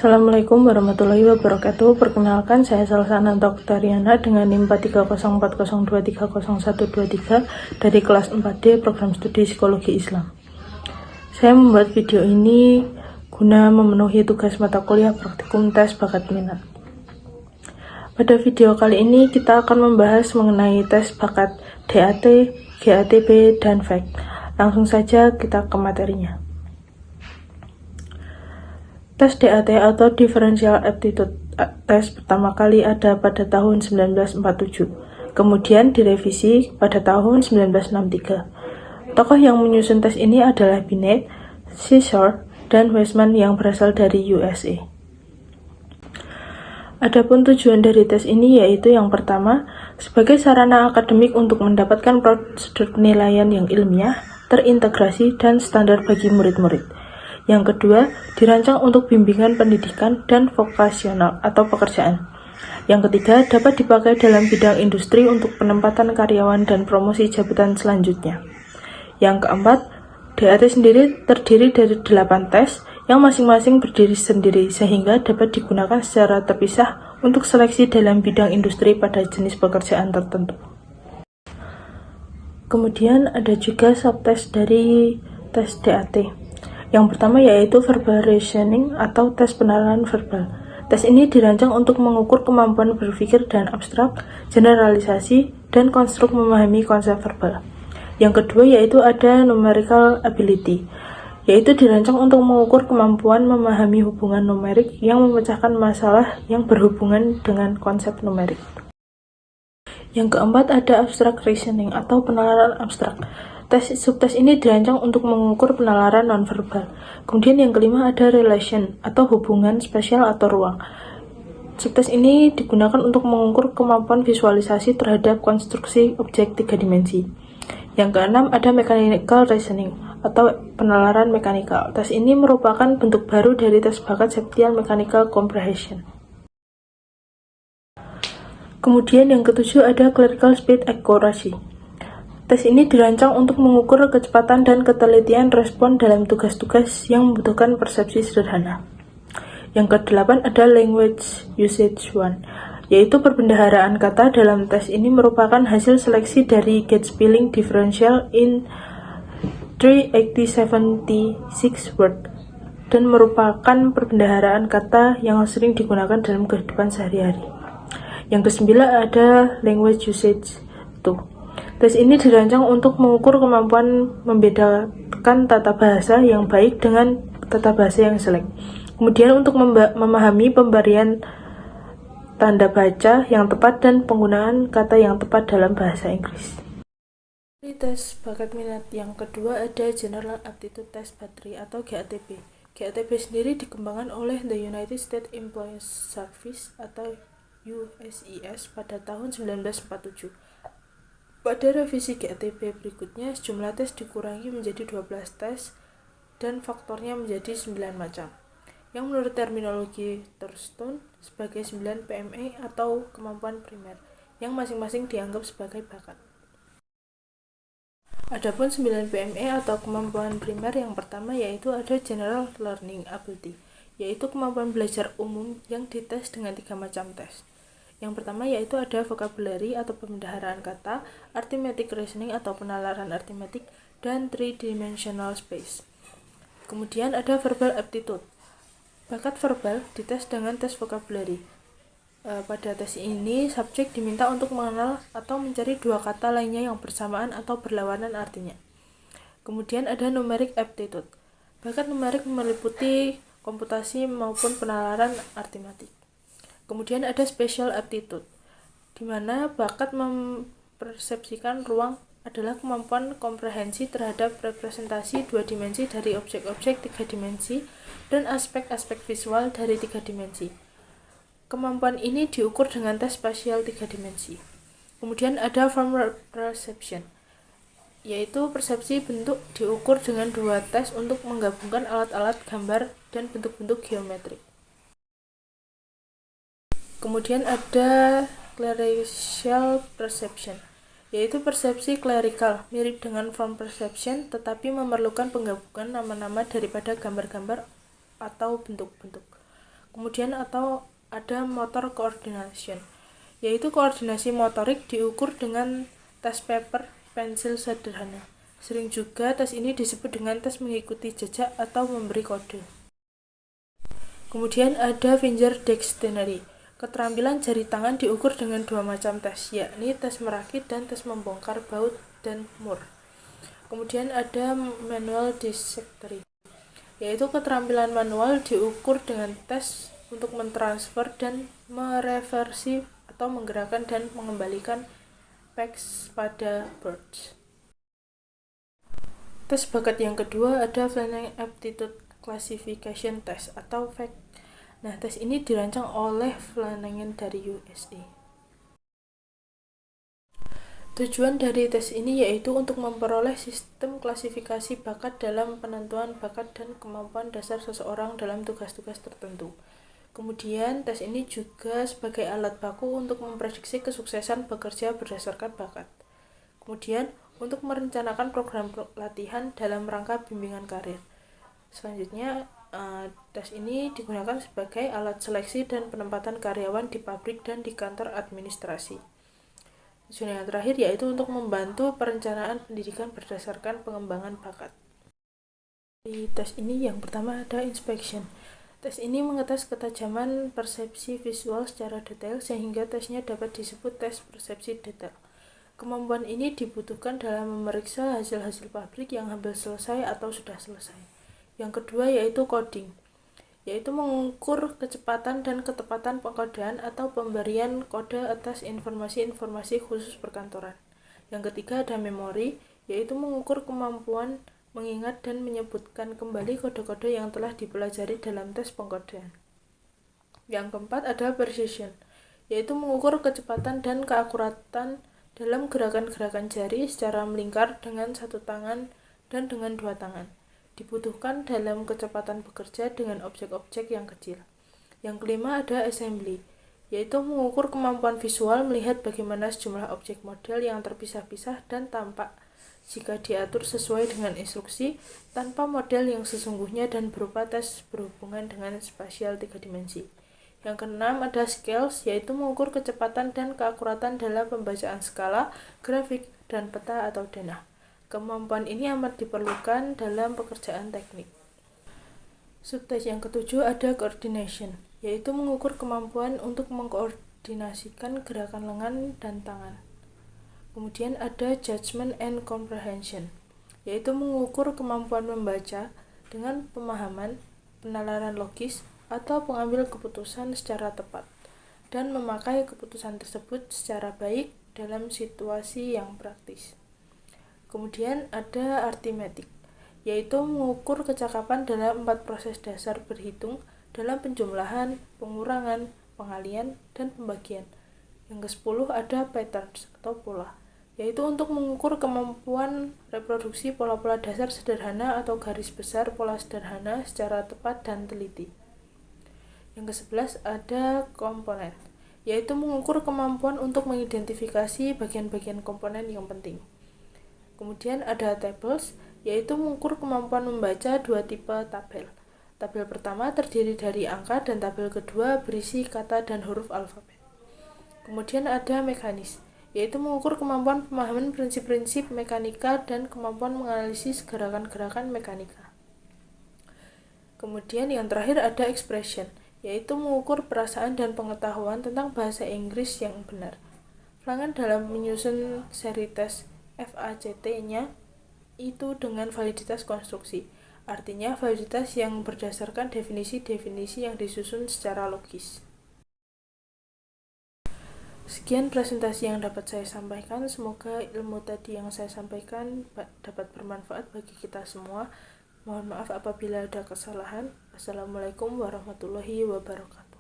Assalamualaikum warahmatullahi wabarakatuh. Perkenalkan, saya Salsana Oktariana dengan NIM 43040230123 dari kelas 4D Program Studi Psikologi Islam. Saya membuat video ini guna memenuhi tugas mata kuliah praktikum tes bakat minat. Pada video kali ini kita akan membahas mengenai tes bakat DAT, GATB, dan FACT. Langsung saja kita ke materinya. Tes DAT atau Differential Aptitude Test pertama kali ada pada tahun 1947, kemudian direvisi pada tahun 1963. Tokoh yang menyusun tes ini adalah Binet, Scissor, dan Weisman yang berasal dari USA. Adapun tujuan dari tes ini yaitu yang pertama, sebagai sarana akademik untuk mendapatkan prosedur penilaian yang ilmiah, terintegrasi, dan standar bagi murid-murid. Yang kedua, dirancang untuk bimbingan pendidikan dan vokasional atau pekerjaan. Yang ketiga, dapat dipakai dalam bidang industri untuk penempatan karyawan dan promosi jabatan selanjutnya. Yang keempat, DAT sendiri terdiri dari 8 tes yang masing-masing berdiri sendiri sehingga dapat digunakan secara terpisah untuk seleksi dalam bidang industri pada jenis pekerjaan tertentu. Kemudian ada juga subtes dari tes DAT. Yang pertama yaitu verbal reasoning atau tes penalaran verbal. Tes ini dirancang untuk mengukur kemampuan berpikir dan abstrak, generalisasi, dan konstruk memahami konsep verbal. Yang kedua yaitu ada numerical ability, yaitu dirancang untuk mengukur kemampuan memahami hubungan numerik yang memecahkan masalah yang berhubungan dengan konsep numerik. Yang keempat ada abstract reasoning atau penalaran abstrak. Subtes ini dirancang untuk mengukur penalaran nonverbal. Kemudian yang kelima ada relation atau hubungan spasial atau ruang. Subtes ini digunakan untuk mengukur kemampuan visualisasi terhadap konstruksi objek 3 dimensi. Yang keenam ada mechanical reasoning atau penalaran mekanikal. Tes ini merupakan bentuk baru dari tes bakat Septian Mechanical Comprehension. Kemudian yang ketujuh ada clerical speed accuracy. Tes ini dirancang untuk mengukur kecepatan dan ketelitian respon dalam tugas-tugas yang membutuhkan persepsi sederhana. Yang kedelapan ada language usage 1, yaitu perbendaharaan kata. Dalam tes ini merupakan hasil seleksi dari Gate Spelling Differential in 376 word dan merupakan perbendaharaan kata yang sering digunakan dalam kehidupan sehari-hari. Yang kesembilan ada language usage 2. Tes ini dirancang untuk mengukur kemampuan membedakan tata bahasa yang baik dengan tata bahasa yang jelek. Kemudian untuk memahami pemberian tanda baca yang tepat dan penggunaan kata yang tepat dalam bahasa Inggris. Di tes bakat minat yang kedua ada General Aptitude Test Battery atau GATB. GATB sendiri dikembangkan oleh The United States Employees Service atau USES pada tahun 1947. Pada revisi GATB berikutnya, jumlah tes dikurangi menjadi 12 tes dan faktornya menjadi 9 macam, yang menurut terminologi Thurstone sebagai 9 PME atau kemampuan primer, yang masing-masing dianggap sebagai bakat. Adapun 9 PME atau kemampuan primer yang pertama yaitu ada General Learning Ability, yaitu kemampuan belajar umum yang dites dengan 3 macam tes. Yang pertama yaitu ada vocabulary atau pembendaharaan kata, arithmetic reasoning atau penalaran aritmetik, dan three-dimensional space. Kemudian ada verbal aptitude. Bakat verbal dites dengan tes vocabulary. Pada tes ini, subjek diminta untuk mengenal atau mencari 2 kata lainnya yang bersamaan atau berlawanan artinya. Kemudian ada numeric aptitude. Bakat numerik meliputi komputasi maupun penalaran aritmetik. Kemudian ada special aptitude, di mana bakat mempersepsikan ruang adalah kemampuan komprehensi terhadap representasi 2 dimensi dari objek-objek 3 dimensi dan aspek-aspek visual dari 3 dimensi. Kemampuan ini diukur dengan tes spasial 3 dimensi. Kemudian ada form perception, yaitu persepsi bentuk diukur dengan 2 tes untuk menggabungkan alat-alat gambar dan bentuk-bentuk geometrik. Kemudian ada clerical perception, yaitu persepsi clerical, mirip dengan form perception tetapi memerlukan penggabungan nama-nama daripada gambar-gambar atau bentuk-bentuk. Kemudian atau ada motor coordination, yaitu koordinasi motorik diukur dengan tes paper pensil sederhana. Sering juga tes ini disebut dengan tes mengikuti jejak atau memberi kode. Kemudian ada finger dexterity. Keterampilan jari tangan diukur dengan dua macam tes, yakni tes merakit dan tes membongkar baut dan mur. Kemudian ada manual dexterity, yaitu keterampilan manual diukur dengan tes untuk mentransfer dan mereversi atau menggerakkan dan mengembalikan pegs pada boards. Tes bakat yang kedua ada Flanagan Aptitude Classification Test atau FACT. Nah, tes ini dirancang oleh Flanagan dari USA. Tujuan dari tes ini yaitu untuk memperoleh sistem klasifikasi bakat dalam penentuan bakat dan kemampuan dasar seseorang dalam tugas-tugas tertentu. Kemudian, tes ini juga sebagai alat baku untuk memprediksi kesuksesan bekerja berdasarkan bakat. Kemudian, untuk merencanakan program latihan dalam rangka bimbingan karir. Selanjutnya, tes ini digunakan sebagai alat seleksi dan penempatan karyawan di pabrik dan di kantor administrasi. Tujuan yang terakhir yaitu untuk membantu perencanaan pendidikan berdasarkan pengembangan bakat. Di tes ini yang pertama ada inspection. Tes ini mengetes ketajaman persepsi visual secara detail sehingga tesnya dapat disebut tes persepsi detail. Kemampuan ini dibutuhkan dalam memeriksa hasil-hasil pabrik yang hampir selesai atau sudah selesai. Yang kedua yaitu coding, yaitu mengukur kecepatan dan ketepatan pengkodean atau pemberian kode atas informasi-informasi khusus perkantoran. Yang ketiga ada memori, yaitu mengukur kemampuan mengingat dan menyebutkan kembali kode-kode yang telah dipelajari dalam tes pengkodean. Yang keempat ada precision, yaitu mengukur kecepatan dan keakuratan dalam gerakan-gerakan jari secara melingkar dengan satu tangan dan dengan dua tangan. Dibutuhkan dalam kecepatan bekerja dengan objek-objek yang kecil. Yang kelima ada assembly, yaitu mengukur kemampuan visual melihat bagaimana sejumlah objek model yang terpisah-pisah dan tampak jika diatur sesuai dengan instruksi tanpa model yang sesungguhnya dan berupa tes berhubungan dengan spasial 3 dimensi. Yang keenam ada scales, yaitu mengukur kecepatan dan keakuratan dalam pembacaan skala, grafik, dan peta atau denah. Kemampuan ini amat diperlukan dalam pekerjaan teknik. Subtes yang ketujuh ada coordination, yaitu mengukur kemampuan untuk mengkoordinasikan gerakan lengan dan tangan. Kemudian ada judgment and comprehension, yaitu mengukur kemampuan membaca dengan pemahaman, penalaran logis, atau pengambil keputusan secara tepat, dan memakai keputusan tersebut secara baik dalam situasi yang praktis. Kemudian ada arithmetic, yaitu mengukur kecakapan dalam 4 proses dasar berhitung dalam penjumlahan, pengurangan, pengalian, dan pembagian. Yang ke-10 ada patterns atau pola, yaitu untuk mengukur kemampuan reproduksi pola-pola dasar sederhana atau garis besar pola sederhana secara tepat dan teliti. Yang ke-11 ada komponen, yaitu mengukur kemampuan untuk mengidentifikasi bagian-bagian komponen yang penting. Kemudian ada tables, yaitu mengukur kemampuan membaca 2 tipe tabel. Tabel pertama terdiri dari angka dan tabel kedua berisi kata dan huruf alfabet. Kemudian ada mekanis, yaitu mengukur kemampuan pemahaman prinsip-prinsip mekanika dan kemampuan menganalisis gerakan-gerakan mekanika. Kemudian yang terakhir ada expression, yaitu mengukur perasaan dan pengetahuan tentang bahasa Inggris yang benar. Flanagan dalam menyusun seri tes FACT-nya itu dengan validitas konstruksi, artinya validitas yang berdasarkan definisi-definisi yang disusun secara logis. Sekian presentasi yang dapat saya sampaikan. Semoga ilmu tadi yang saya sampaikan dapat bermanfaat bagi kita semua. Mohon maaf apabila ada kesalahan. Assalamualaikum warahmatullahi wabarakatuh.